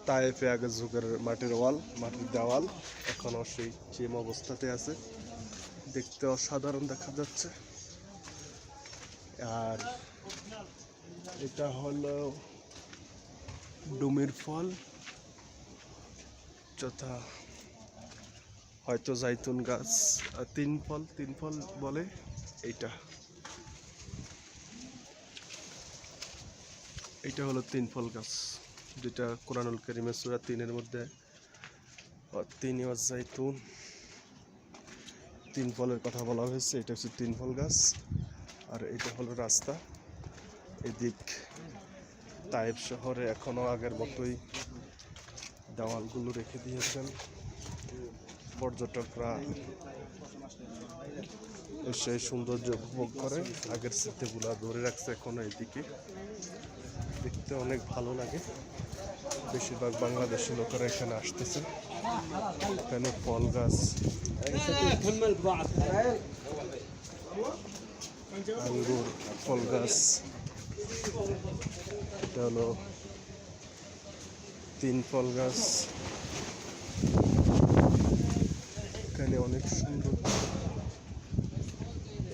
তায়েফে আগের যুগের মাটির দেওয়াল এখনও সেই সেম অবস্থাতে আছে, দেখতে অসাধারণ দেখা যাচ্ছে। আর এটা হলো ডুমির ফল, যথা হয়তো জাইতুন গাছ। তিন ফল বলে এইটা হলো তিন ফল গাছ, যেটা কোরআনুল কারীমের সূরা 3-এর মধ্যে তিন জাইতুন তিন ফলের কথা বলা হয়েছে। এটা হচ্ছে তিন ফল গাছ। আর এটা হলো রাস্তা। এদিক তায়েফ শহরে এখনো আগের মতোই দেওয়ালগুলো রেখে দিয়েছেন। পর্যটকরা সেই সৌন্দর্য উপভোগ করে, আগের স্মৃতিগুলো ধরে রাখছে এখনো। এদিকে দেখতে অনেক ভালো লাগে। বেশিরভাগ বাংলাদেশি লোকেরা এখানে আসতেছে। এখানে ফল গাছ, আঙ্গুর ফল গাছ। এটা হলো তিন ফল গাছ। এখানে অনেক সুন্দর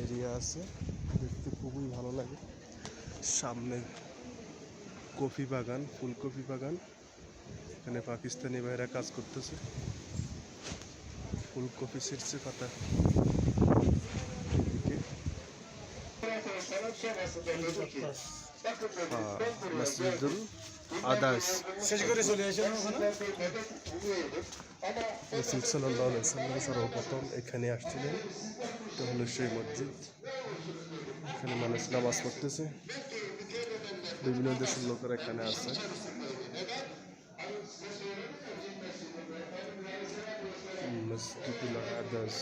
এরিয়া আছে, দেখতে খুবই ভালো লাগে। সামনে কফি বাগান, ফুলকপি বাগান। এখানে পাকিস্তানি ভাইরা কাজ করতেছে, ফুলকপি ছিঁড়ছে পাতা। মসজিদুল আদাস শেষ করে চলে আসেন। রাসূল সাল্লাল্লাহু আলাইহি ওয়াসাল্লাম সর্বপ্রথম এখানে আসছিলেন। এটা হলো সেই মসজিদ। এখানে মানুষ নামাজ পড়তেছে, বিভিন্ন দেশের লোকেরা এখানে আছে। মসজিদুল আদাস।